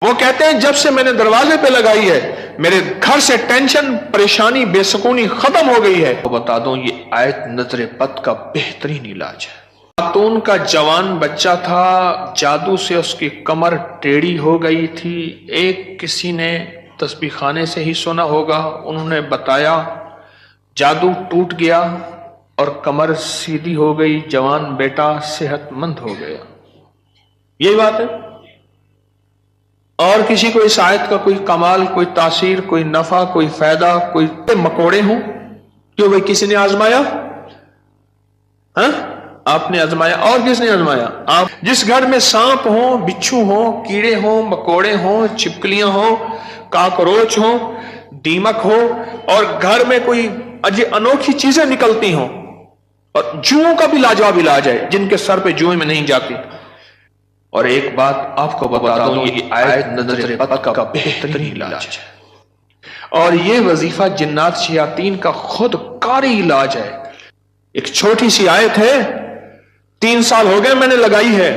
وہ کہتے ہیں جب سے میں نے دروازے پہ لگائی ہے میرے گھر سے ٹینشن، پریشانی، بے سکونی ختم ہو گئی ہے۔ بتا دوں یہ آیت نظر بد کا بہترین علاج ہے۔ خاتون کا جوان بچہ تھا، جادو سے اس کی کمر ٹیڑھی ہو گئی تھی۔ ایک کسی نے تسبیح خانے سے ہی سنا ہوگا، انہوں نے بتایا، جادو ٹوٹ گیا اور کمر سیدھی ہو گئی، جوان بیٹا صحت مند ہو گیا۔ یہی بات ہے۔ اور کسی کو اس آیت کا کوئی کمال، کوئی تاثیر، کوئی نفع، کوئی فائدہ، کوئی مکوڑے ہوں، کیوں بھائی کسی نے آزمایا؟ ہاں آپ نے آزمایا، اور کس نے آزمایا؟ آپ۔ جس گھر میں سانپ ہوں، بچھو ہوں، کیڑے ہوں، مکوڑے ہوں، چھپکلیاں ہوں، کاکروچ ہوں، دیمک ہو، اور گھر میں کوئی انوکھی چیزیں نکلتی ہوں، اور جوؤں کا بھی لاجواب علاج ہے جن کے سر پہ جوئیں میں نہیں جاتی۔ اور ایک بات آپ کو بتا دوں، یہ آیت نظر بد کا بہترین علاج ہے، اور یہ وظیفہ جنات شیاطین کا خود کاری علاج ہے۔ ایک چھوٹی سی آیت ہے، 3 سال ہو گئے میں نے لگائی ہے،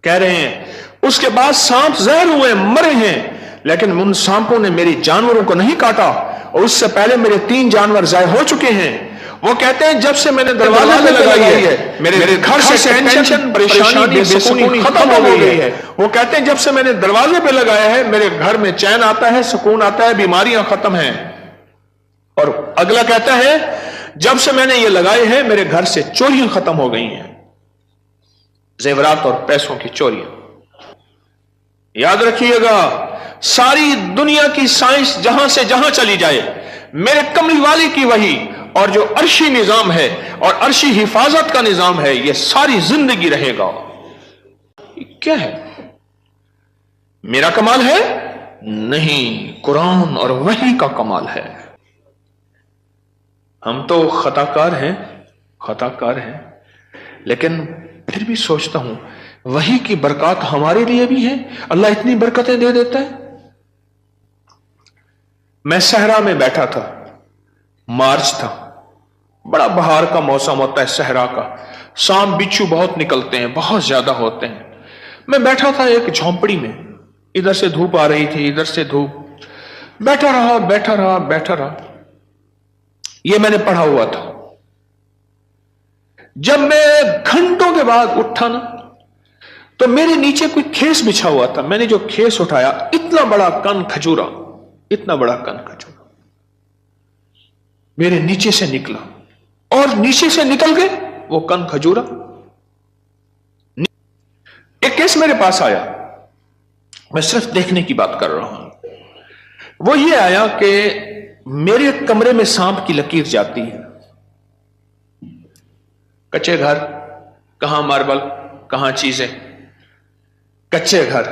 کہہ رہے ہیں اس کے بعد سانپ زہر ہوئے، مرے ہیں، لیکن ان سانپوں نے میری جانوروں کو نہیں کاٹا، اور اس سے پہلے میرے 3 جانور ضائع ہو چکے ہیں۔ وہ کہتے ہیں جب سے میں نے دروازے پہ لگائی ہے میرے گھر سے ٹینشن، پریشانی، بے سکونی ختم ہو گئی ہے۔ وہ کہتے ہیں جب سے میں نے دروازے پہ لگایا ہے میرے گھر میں چین آتا ہے، سکون آتا ہے، بیماریاں ختم ہیں۔ اور اگلا کہتا ہے جب سے میں نے یہ لگائے ہیں میرے گھر سے چوریاں ختم ہو گئی ہیں، زیورات اور پیسوں کی چوریاں۔ یاد رکھیے گا، ساری دنیا کی سائنس جہاں سے جہاں چلی جائے، میرے کملی والی کی وحی اور جو عرشی نظام ہے اور عرشی حفاظت کا نظام ہے، یہ ساری زندگی رہے گا۔ یہ کیا ہے؟ میرا کمال ہے؟ نہیں، قرآن اور وحی کا کمال ہے۔ ہم تو خطا کار ہیں، لیکن پھر بھی سوچتا ہوں وحی کی برکات ہمارے لیے بھی ہیں، اللہ اتنی برکتیں دے دیتا ہے۔ میں صحرا میں بیٹھا تھا، مارچ تھا، بڑا بہار کا موسم ہوتا ہے صحرا کا، سانپ بچھو بہت نکلتے ہیں، بہت زیادہ ہوتے ہیں۔ میں بیٹھا تھا ایک جھونپڑی میں، ادھر سے دھوپ آ رہی تھی، ادھر سے دھوپ، بیٹھا رہا۔ یہ میں نے پڑھا ہوا تھا۔ جب میں گھنٹوں کے بعد اٹھا نا، تو میرے نیچے کوئی کھیس بچھا ہوا تھا۔ میں نے جو کھیس اٹھایا، اتنا بڑا کن کھجورا میرے نیچے سے نکلا، اور نیچے سے نکل گئے وہ کن کھجورا۔ ایک کیس میرے پاس آیا، میں صرف دیکھنے کی بات کر رہا ہوں۔ وہ یہ آیا کہ میرے کمرے میں سانپ کی لکیر جاتی ہے۔ کچے گھر، کہاں ماربل، کہاں چیزیں، کچے گھر۔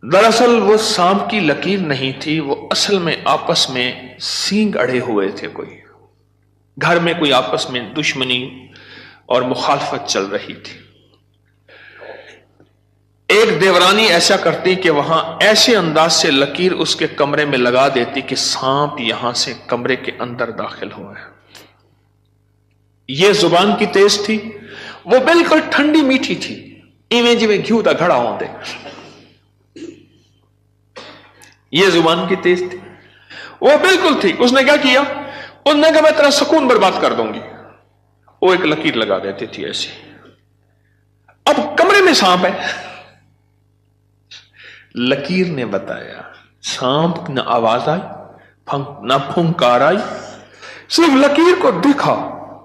دراصل وہ سانپ کی لکیر نہیں تھی، وہ اصل میں آپس میں سینگ اڑے ہوئے تھے، کوئی گھر میں کوئی آپس میں دشمنی اور مخالفت چل رہی تھی۔ ایک دیورانی ایسا کرتی کہ وہاں ایسے انداز سے لکیر اس کے کمرے میں لگا دیتی کہ سانپ یہاں سے کمرے کے اندر داخل ہوا ہے۔ یہ زبان کی تیز تھی، وہ بالکل ٹھنڈی میٹھی تھی، ایویں جی میں گھیو دا گھڑا ہوں دے۔ یہ زبان کی تیز تھی، وہ بالکل تھی۔ اس نے کیا کیا؟ اس نے کہا میں تیرا سکون برباد کر دوں گی۔ وہ ایک لکیر لگا دیتی تھی ایسی۔ اب کمرے میں سانپ ہے، لکیر نے بتایا، سانپ نہ آواز آئی نہ پھنکار آئی، صرف لکیر کو دیکھا۔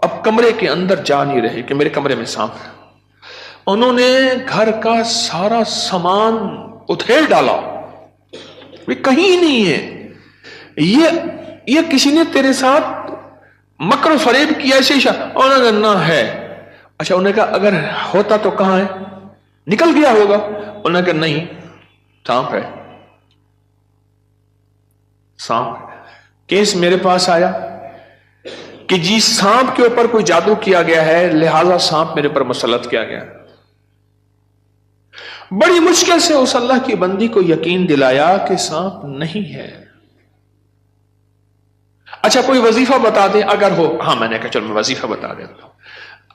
اب کمرے کے اندر جا نہیں رہے کہ میرے کمرے میں سانپ ہے۔ انہوں نے گھر کا سارا سامان ادھیڑ ڈالا، کہیں نہیں ہے، یہ کسی نے تیرے ساتھ مکر و فریب کیا ایسے ہی؟ انہوں نے نہ ہے۔ اچھا، انہوں نے کہا اگر ہوتا تو کہاں ہے؟ نکل گیا ہوگا۔ انہوں نے کہا نہیں، سانپ ہے، سانپ۔ کیس میرے پاس آیا کہ جی سانپ کے اوپر کوئی جادو کیا گیا ہے، لہذا سانپ میرے پر مسلط کیا گیا۔ بڑی مشکل سے اس اللہ کی بندی کو یقین دلایا کہ سانپ نہیں ہے۔ اچھا کوئی وظیفہ بتا دے اگر ہو۔ ہاں میں نے کہا چلو میں وظیفہ بتا دیتا ہوں،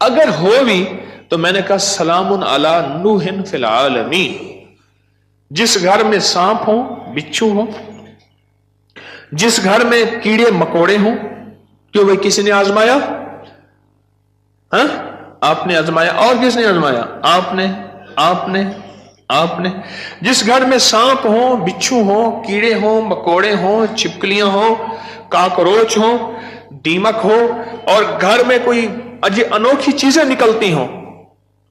اگر ہو بھی تو میں نے کہا سلام علی نوح فی العالمین، जिस घर में सांप हो, बिच्छू हो, जिस घर में कीड़े मकोड़े हो, क्यों भाई किसी ने आजमाया? हाँ, आपने आजमाया। और किसने आजमाया? आपने आपने आपने। जिस घर में सांप हो, बिच्छू हो, कीड़े हो, मकोड़े हो, छिपकलियां हो, काकरोच हो, दीमक हो, और घर में कोई अनोखी चीजें निकलती हो,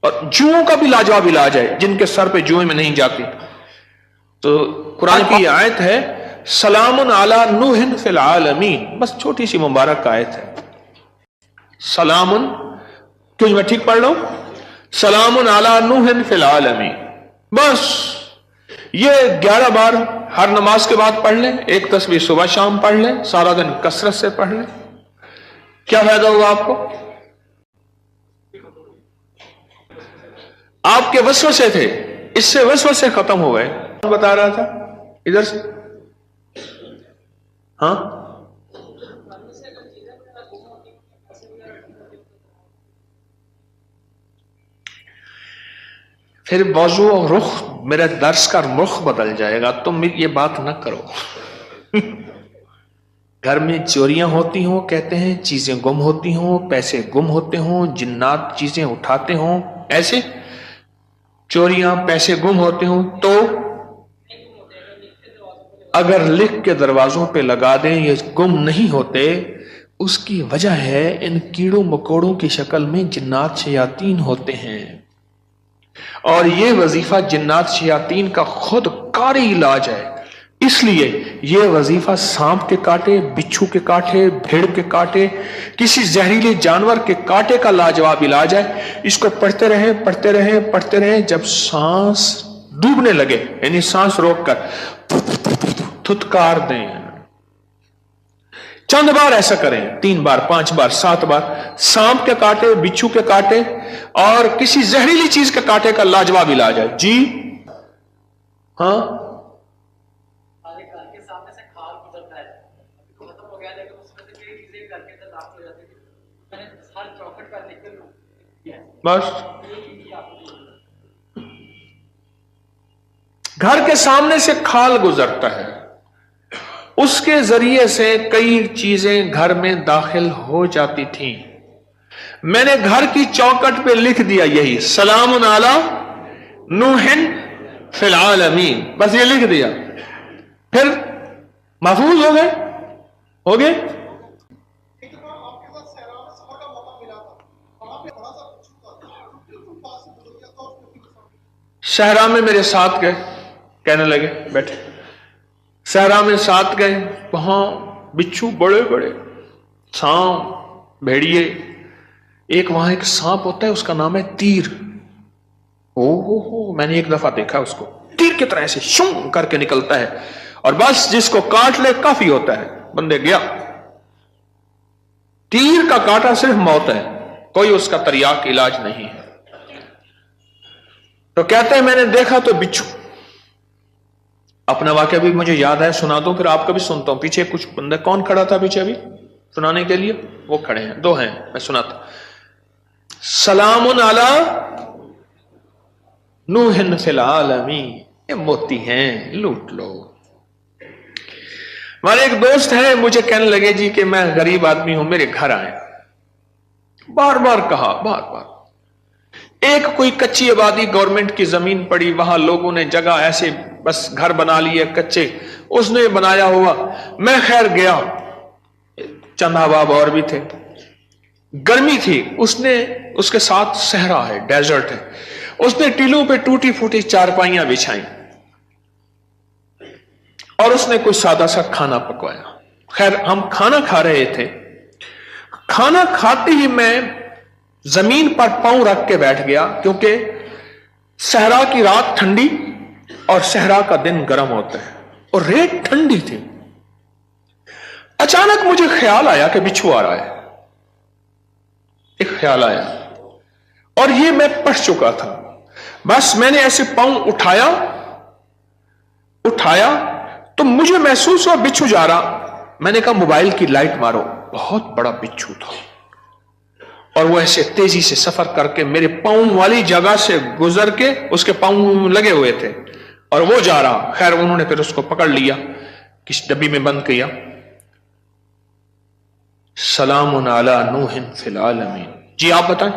और जुओं का भी लाजवाब इलाज है, जिनके सर पे जुएं में नहीं जाती। तो कुरान की आयत है, सलामुन अला नूहिन फिल आलमीन, बस छोटी सी मुबारक आयत है। सलामुन, क्यों मैं ठीक पढ़ रहा हूं? सलामुन अला नूहिन फिल आलमीन, बस ये 11 बार हर नमाज के बाद पढ़ लें, एक तस्वीर सुबह शाम पढ़ लें, सारा दिन कसरत से पढ़ लें, क्या फायदा होगा आपको? आपके वसवसे थे, इससे वसवसे खत्म हो गए। बता रहा था इधर से, हाँ, फिर मौजू और रुख, मेरे दर्स का रुख बदल जाएगा, तुम ये बात ना करो। घर में चोरियां होती हों, कहते हैं चीजें गुम होती हों, पैसे गुम होते हों, जिन्नात चीजें उठाते हों, ऐसे चोरियां पैसे गुम होते हों, तो अगर लिख के दरवाजों पे लगा दें ये गुम नहीं होते, उसकी वजह है इन कीड़ों मकोड़ों की शक्ल में जिन्नात शयातीन होते हैं, और ये वजीफा जिन्नात शयातीन का खुद कारी इलाज है। इसलिए ये वजीफा सांप के कांटे, बिच्छू के कांटे, भेड़ के कांटे, किसी जहरीले जानवर के कांटे का लाजवाब इलाज है। इसको पढ़ते रहें, पढ़ते रहें, पढ़ते रहें, जब सांस डूबने लगे, यानी सांस रोककर थुतकार दें। चंद बार ऐसा करें, 3 बार, 5 बार, 7 बार। सांप के कांटे, बिच्छू के कांटे और किसी जहरीली चीज के कांटे का लाजवाब इलाज है। जी हाँ, बस घर के सामने से खाल गुजरता है, उसके जरिए से कई चीजें घर में दाखिल हो जाती थीं। मैंने घर की चौखट पे लिख दिया यही, सलामुन अला नूहिन फिल आलमीन, बस ये लिख दिया, फिर महफूज हो गए, हो गए। सहरा में मेरे साथ गए, कहने लगे बैठे, सहरा में साथ गए, वहां बिच्छू बड़े बड़े, सांप, भेड़िए, एक वहां एक सांप होता है, उसका नाम है तीर। हो, मैंने एक दफा देखा उसको, तीर की तरह से शूं करके निकलता है, और बस जिसको काट ले काफी होता है, बंदे गया। तीर का काटा सिर्फ मौत है, कोई उसका तरियाक इलाज नहीं है। तो कहते हैं मैंने देखा तो बिच्छू। अपना वाकया भी मुझे याद है, सुना दो, फिर आपका भी सुनता हूं। पीछे कुछ बंदे, कौन खड़ा था पीछे अभी सुनाने के लिए? वो खड़े हैं, 2 हैं, मैं सुनाता। सलामुन अला नूहिन फिल आलमीन, ये मोती हैं, लूट लो। हमारे एक दोस्त है, मुझे कहने लगे जी कि मैं गरीब आदमी हूं, मेरे घर आए। बार बार कहा, बार बार। एक कोई कच्ची आबादी, गवर्नमेंट की जमीन पड़ी, वहां लोगों ने जगह ऐसे बस घर बना लिए कच्चे, उसने बनाया हुआ। मैं खैर गया, चंद अहबाब और भी थे, गर्मी थी, उसने, उसके साथ सहरा है, डेजर्ट है, उसने टीलों पे टूटी फूटी चारपाइयां बिछाई, और उसने कोई सादा सा खाना पकवाया। खैर हम खाना खा रहे थे, खाना खाते ही मैं जमीन पर पांव रख के बैठ गया, क्योंकि सहरा की रात ठंडी और सहरा का दिन गर्म होता है, और रेत ठंडी थी। अचानक मुझे ख्याल आया कि बिच्छू आ रहा है, एक ख्याल आया, और ये मैं पढ़ चुका था। बस मैंने ऐसे पांव उठाया तो मुझे महसूस हुआ बिच्छू जा रहा। मैंने कहा मोबाइल की लाइट मारो, बहुत बड़ा बिच्छू था, और वो ऐसे तेजी से सफर करके मेरे पांव वाली जगह से गुजर के, उसके पांव लगे हुए थे, और वो जा रहा। खैर उन्होंने फिर उसको पकड़ लिया, किस डब्बी में बंद किया। सलामुन अला नूहिन फिल आलमीन। जी आप बताएं।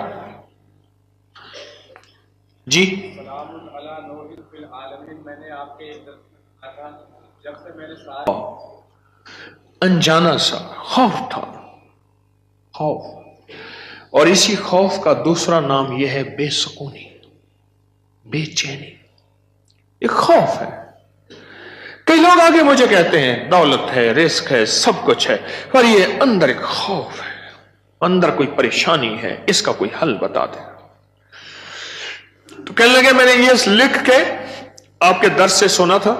जी सलामुन अला नूहिन फिल आलमीन मैंने आपके कहा जब से मैंने साथ अनजाना सा खौफ था, खौफ। और इसी खौफ का दूसरा नाम यह है बेसुकूनी, बेचैनी। एक खौफ है। कई लोग आगे मुझे कहते हैं दौलत है, रिस्क है, सब कुछ है, पर ये अंदर एक खौफ है, अंदर कोई परेशानी है, इसका कोई हल बता दे। तो कहने लगे मैंने ये लिख के आपके दर्स से सुना था,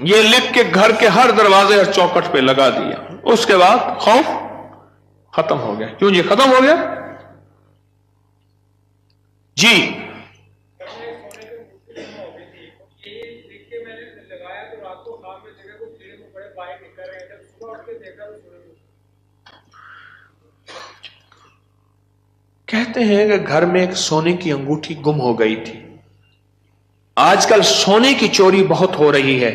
ये लिख के घर के हर दरवाजे और चौखट पे लगा दिया। उसके बाद खौफ खत्म हो गया। क्यों जी खत्म हो गया? जी कहते हैं कि घर में एक सोने की अंगूठी गुम हो गई थी। आजकल सोने की चोरी बहुत हो रही है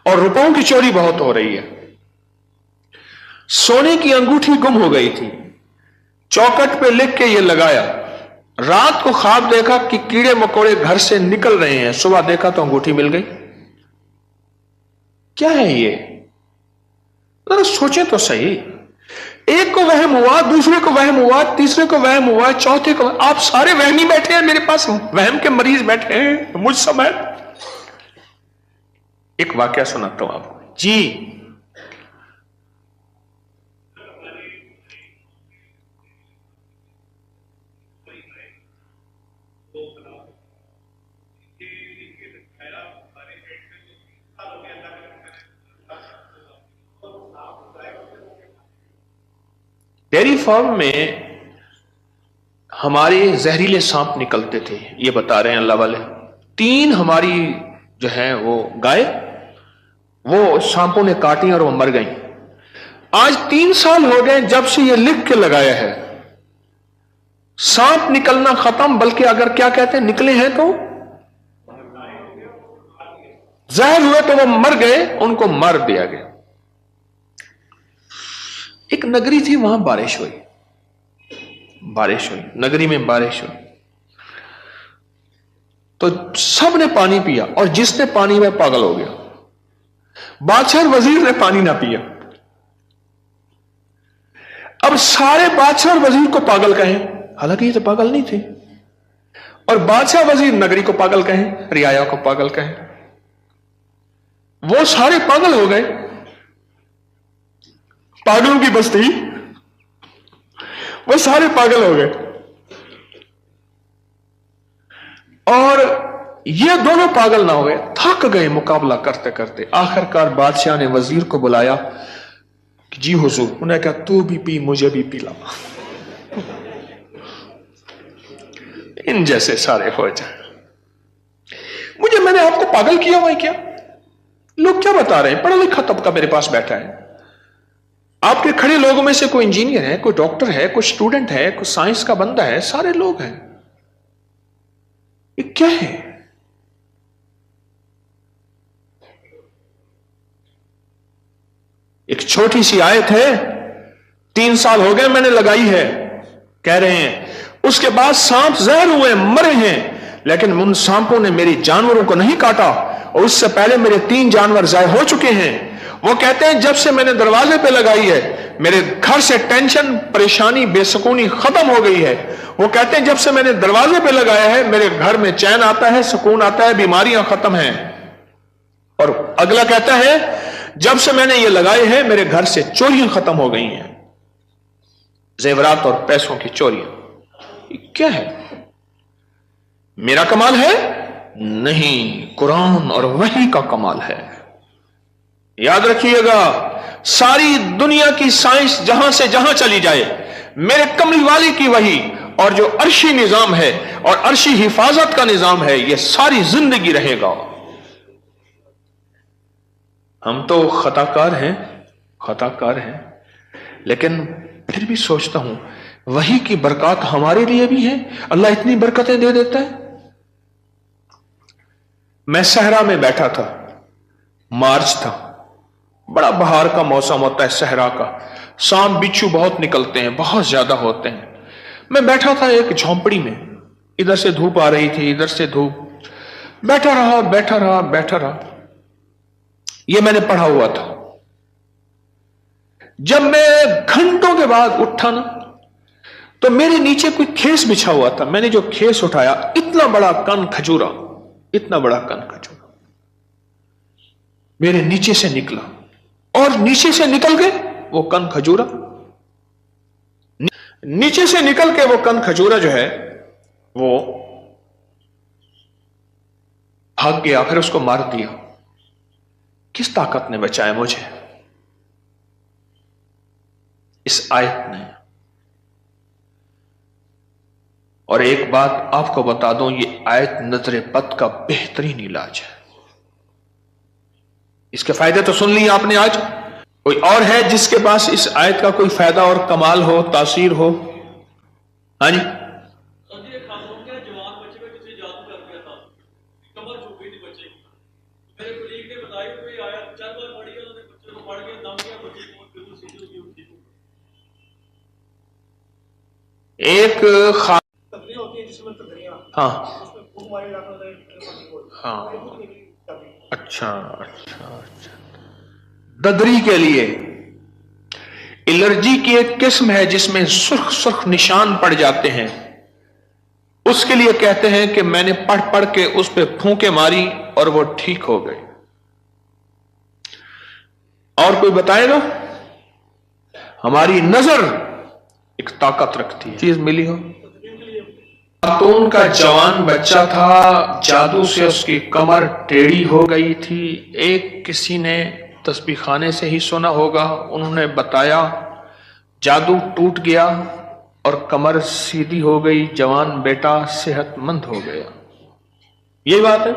और रुपयों की चोरी बहुत हो रही है। सोने की अंगूठी गुम हो गई थी, चौखट पे लिख के ये लगाया। रात को ख्वाब देखा कि कीड़े मकोड़े घर से निकल रहे हैं, सुबह देखा तो अंगूठी मिल गई। क्या है ये? जरा सोचें तो सही। एक को वहम हुआ, दूसरे को वहम हुआ, तीसरे को वहम हुआ, चौथे को। आप सारे वहमी बैठे हैं, मेरे पास वहम के मरीज बैठे हैं मुझ समेत। एक वाकया सुनाता हूं आपको। जी डेयरी फार्म में हमारे जहरीले सांप निकलते थे, ये बता रहे हैं अल्लाह वाले। 3 हमारी जो है वो गाय, वो सांपों ने काटी और वो मर गई। आज 3 साल हो गए जब से ये लिख के लगाया है। सांप निकलना खत्म, बल्कि अगर क्या कहते हैं निकले हैं तो जहर हुए तो वो मर गए, उनको मार दिया गया। एक नगरी थी, वहां बारिश हुई, नगरी में बारिश हुई तो सब ने पानी पिया और जिसने पानी में पागल हो गया। बादशाह वजीर ने पानी ना पिया। अब सारे बादशाह वजीर को पागल कहें, हालांकि ये तो पागल नहीं थे, और बादशाह वजीर नगरी को पागल कहें, रियाया को पागल कहें। वो सारे पागल हो गए, पागलों की बस्ती, वो सारे पागल हो गए। और ये दोनों पागल ना हुए, थक गए मुकाबला करते करते। आखिरकार बादशाह ने वजीर को बुलाया कि जी हुजूर। उन्होंने कहा तू भी पी, मुझे भी पिला, इन जैसे सारे हो जाए। मैंने आपको पागल किया हुआ है क्या? लोग क्या बता रहे हैं? पढ़ा लिखा तबका मेरे पास बैठा है। आपके खड़े लोगों में से कोई इंजीनियर है, कोई डॉक्टर है, कोई स्टूडेंट है, कोई साइंस का बंदा है, सारे लोग हैं। ये क्या है? एक छोटी सी आयत है, 3 साल हो गए मैंने लगाई है, कह रहे हैं। उसके बाद सांप जहर हुए, मरे हैं, लेकिन उन सांपों ने मेरी जानवरों को नहीं काटा, और उससे पहले मेरे 3 जानवर ज़ाय हो चुके हैं। वो कहते हैं जब से मैंने दरवाजे पे लगाई है, मेरे घर से टेंशन, परेशानी, बेसुकूनी खत्म हो गई है। वो कहते हैं जब से मैंने दरवाजे पे लगाया है, मेरे घर में चैन आता है, सुकून आता है, बीमारियां खत्म हैं। और अगला कहता है जब से मैंने ये लगाए हैं, मेरे घर से चोरियां खत्म हो गई हैं, जेवरात और पैसों की चोरियां। क्या है? मेरा कमाल है? नहीं, कुरान और वही का कमाल है। याद रखिएगा, सारी दुनिया की साइंस जहां से जहां चली जाए, मेरे कमली वाली की वही और जो अर्शी निजाम है और अर्शी हिफाजत का निजाम है, यह सारी जिंदगी रहेगा। हम तो खताकार हैं, लेकिन फिर भी सोचता हूं वही की बरकत हमारे लिए भी है। अल्लाह इतनी बरकतें दे देता है। मैं सहरा में बैठा था, मार्च था, बड़ा बहार का मौसम होता है सहरा का, सांप बिच्छू बहुत निकलते हैं, बहुत ज्यादा होते हैं। मैं बैठा था एक झोंपड़ी में, इधर से धूप आ रही थी, इधर से धूप, बैठा रहा बैठा रहा बैठा रहा। ये मैंने पढ़ा हुआ था। जब मैं घंटों के बाद उठा ना, तो मेरे नीचे कोई खेस बिछा हुआ था। मैंने जो खेस उठाया, इतना बड़ा कन खजूरा, इतना बड़ा कन खजूरा मेरे नीचे से निकला, और नीचे से निकल के वो कन खजूरा, नीचे से निकल के वो कन खजूरा जो है वो भाग गया, फिर उसको मार दिया। किस ताकत ने बचाया मुझे? इस आयत ने। और एक बात आपको बता दूं, ये आयत नजर बद का बेहतरीन इलाज है। इसके फायदे तो सुन लिए आपने आज। कोई और है जिसके पास इस आयत का कोई फायदा और कमाल हो, तासीर हो? हाँ जी। एक होती है जिसमें तदरियां, हाँ उसमें भूख मारे जाता है। हाँ, अच्छा अच्छा अच्छा। ददरी के लिए एलर्जी की एक किस्म है जिसमें सुर्ख सुर्ख निशान पड़ जाते हैं। उसके लिए कहते हैं कि मैंने पढ़ पढ़ के उस पे फूंके मारी और वो ठीक हो गई। और कोई बताएगा? हमारी नजर एक ताकत रखती है, चीज मिली हो। खातून का जवान बच्चा था, जादू से उसकी कमर टेढ़ी हो गई थी। एक किसी ने तस्बीह खाने से ही सुना होगा, उन्होंने बताया, जादू टूट गया और कमर सीधी हो गई, जवान बेटा सेहतमंद हो गया। यही बात है।